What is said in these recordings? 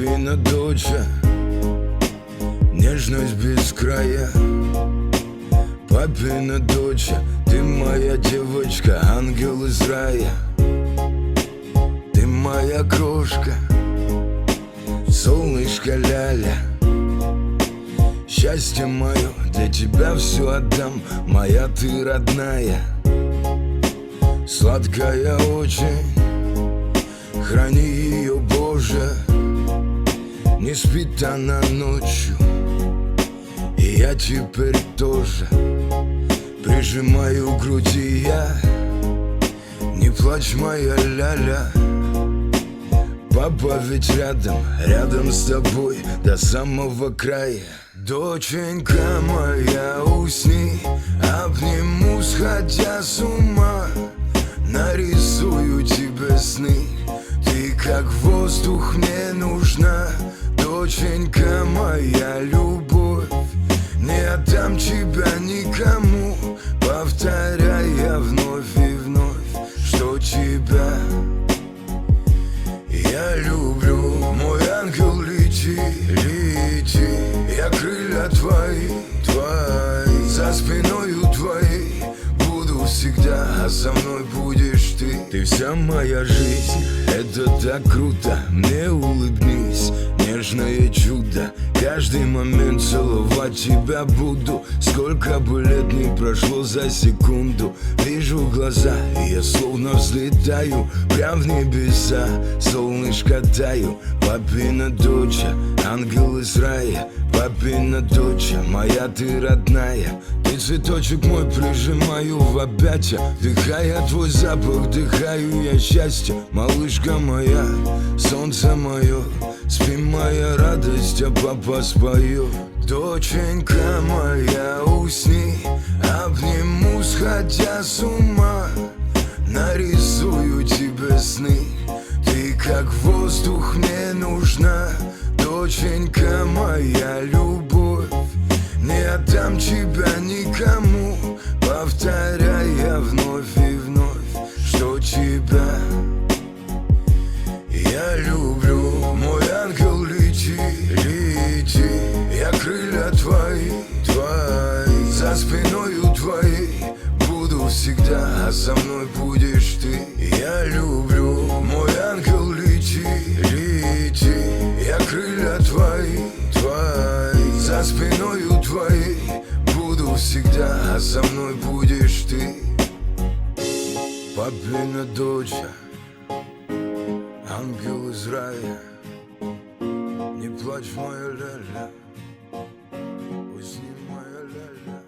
Папина доча, нежность без края. Папина доча, ты моя девочка, ангел из рая. Ты моя крошка, солнышко ляля. Счастье мое, для тебя все отдам, моя ты родная. Сладкая очень, храни ее, Боже. Не спит она ночью, и я теперь тоже. Прижимаю к груди я, не плачь, моя ляля. Папа ведь рядом, рядом с тобой до самого края. Доченька моя, усни, обниму, сходя с ума. Нарисую тебе сны, ты как воздух мне нужна. Доченька моя, любовь, не отдам тебя никому. Повторяя вновь и вновь, что тебя я люблю. Мой ангел, лети, лети, я крылья твои, твои. За спиною твоей буду всегда, а со мной будешь ты. Ты вся моя жизнь, это так круто. Мне улыбнись, нежное чудо. Каждый момент целовать тебя буду. Сколько бы лет не прошло за секунду. Вижу глаза, и я словно взлетаю прям в небеса, солнышко таю. Папина доча, ангел из рая. Папина доча, моя ты родная. Ты цветочек мой, прижимаю в объятия. Вдыхая твой запах, вдыхаю я счастье. Малышка моя, солнце мое, спи, моя радость, а папа споет. Доченька моя, усни, обниму, сходя с ума. Нарисую тебе сны, ты как воздух мне нужна. Доченька моя, любовь, не отдам тебя никому. Повторяя вновь и вновь, что тебя я люблю. Мой ангел, лети, лети, я крылья твои, твои. За спиною твоей буду всегда, а со мной будешь ты. Я люблю. Мой ангел, лети, лети, я крылья твои, твои. За спиною твоей буду всегда, а со мной будешь ты. Папина доча, ангел из рая. Не плачь, моя ляля, усни, моя ляля.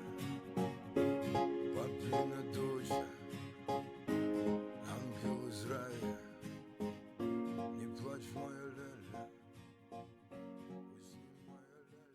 Папина доча, ангел из рая. Не плачь, моя ляля, усни, моя ляля.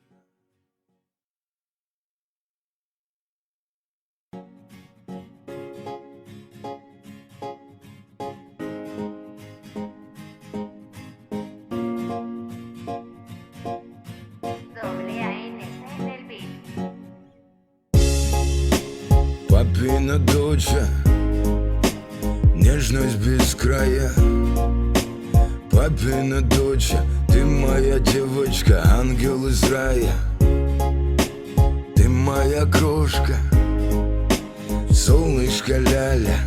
Папина доча, нежность без края. Папина доча, ты моя девочка, ангел из рая. Ты моя крошка, солнышко ляля.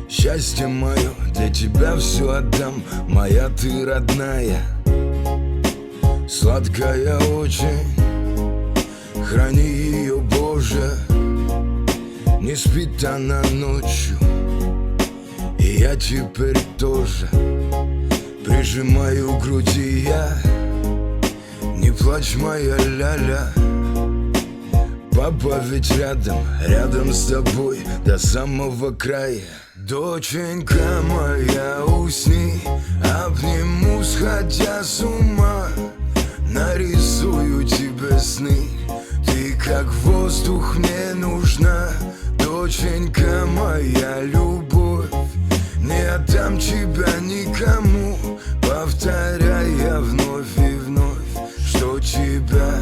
Счастье мое, для тебя все отдам, моя ты родная. Сладкая очень, храни ее, Боже. Не спит она ночью, и я теперь тоже. Прижимаю к груди я, не плачь, моя ляля. Папа ведь рядом, рядом с тобой до самого края. Доченька моя, усни, обниму, сходя с ума. Нарисую тебе сны, ты как воздух мне нужна. Доченька моя, любовь, не отдам тебя никому. Повторяя вновь и вновь, что тебя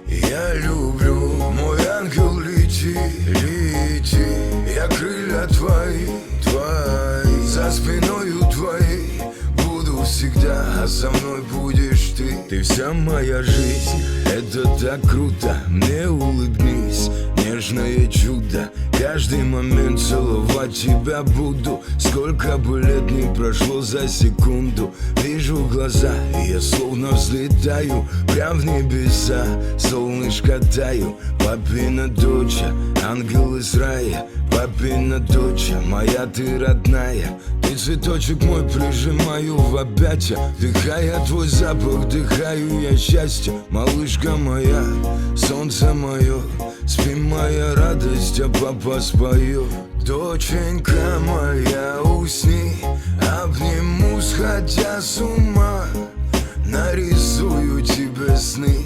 я люблю. Мой ангел, лети, лети, я крылья твои, твои. За спиною твоей буду вся моя жизнь, это так круто. Мне улыбнись, нежное чудо. Каждый момент целовать тебя буду. Сколько бы лет не прошло за секунду. Вижу глаза, и я словно взлетаю прям в небеса, солнышко таю. Папина дочь, ангел из рая. Папина дочь, моя ты родная. Ты цветочек мой, прижимаю в объятия. Вдыхая твой запах, вдыхаю я счастье. Малышка моя, солнце мое, спи, моя радость, а папа споет. Доченька моя, усни, обниму, сходя с ума. Нарисую тебе сны,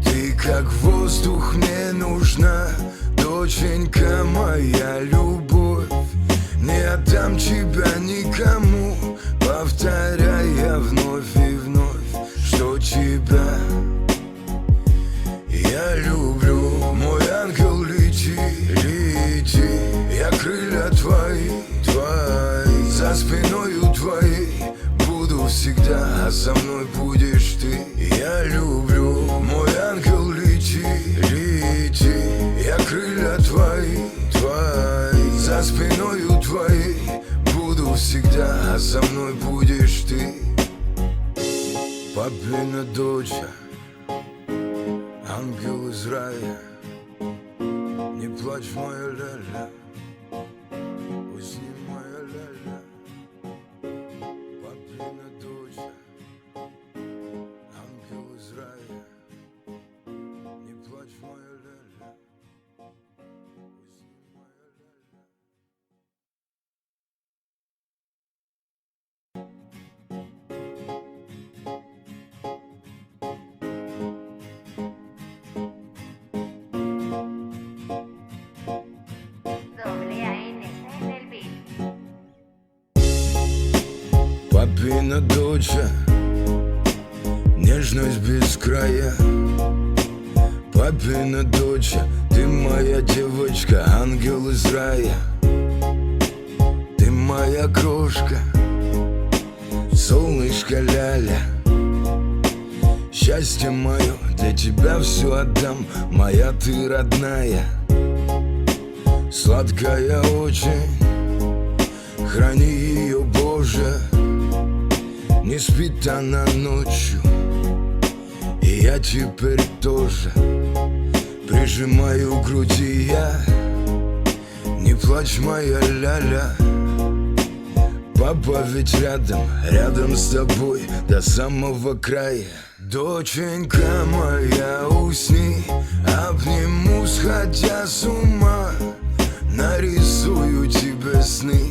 ты как воздух мне нужна. Доченька моя, любовь, не отдам тебя никому, повторяя вновь и вновь, что тебя я люблю. Мой ангел, лети, лети, я крылья твои, твои, за спиною твоей буду всегда, а со мной будешь ты. Я люблю, мой ангел, лети, лети, я крылья твои, твои, за спиною твоей буду всегда, а со мной будешь ты. Папина дочь, ангел из рая, не плачь, моя ля-ля, усни, моя ля-ля. Папина дочь, ангел из рая, не плачь, моя ля-ля, усни, моя ля-ля. Папина дочь, нежность без края. Папина дочь, ты моя девочка, ангел из рая. Ты моя крошка, солнышко ляля. Счастье мое, для тебя все отдам, моя ты родная. Сладкая очень, храни ее, Боже. Не спит она ночью, и я теперь тоже прижимаю к груди я. Не плачь, моя ля-ля, папа ведь рядом, рядом с тобой до самого края. Доченька моя, усни, обниму, сходя с ума. Нарисую тебе сны,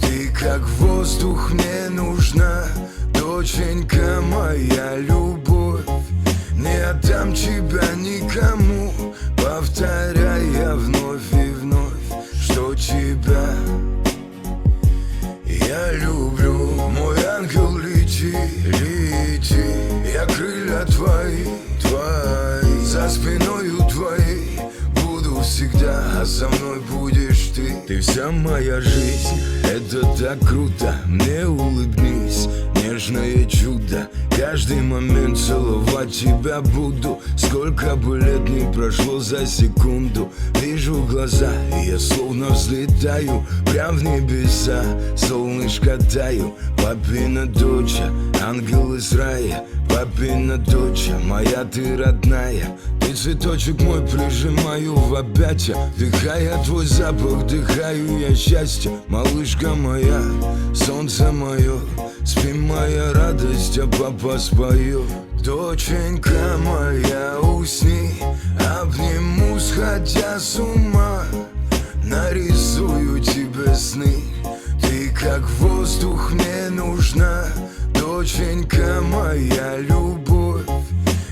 ты как воздух мне нужна. Доченька моя, любовь, не отдам тебя никому, повторяя вновь и вновь, что тебя я люблю. Мой ангел, лети, лети, я крылья твои, твои, за спиною твоей буду всегда, а со мной будешь ты. Ты вся моя жизнь, это так круто. Мне улыбнись, нежное чудо. Каждый момент целовать тебя буду. Сколько бы лет не прошло за секунду. Вижу глаза, и я словно взлетаю прям в небеса, солнышко таю. Папина дочь, ангел из рая. Папина дочь, моя ты родная. Ты цветочек мой, прижимаю в объятия. Вдыхая твой запах, вдыхаю я счастье. Малышка моя, солнце мое, спи, моя радость, а папа споет. Доченька моя, усни, обниму, сходя с ума. Нарисую тебе сны, ты как воздух мне нужна. Доченька моя, любовь,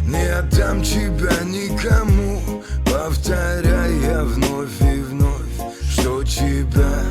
не отдам тебя никому, повторяя вновь и вновь, что тебя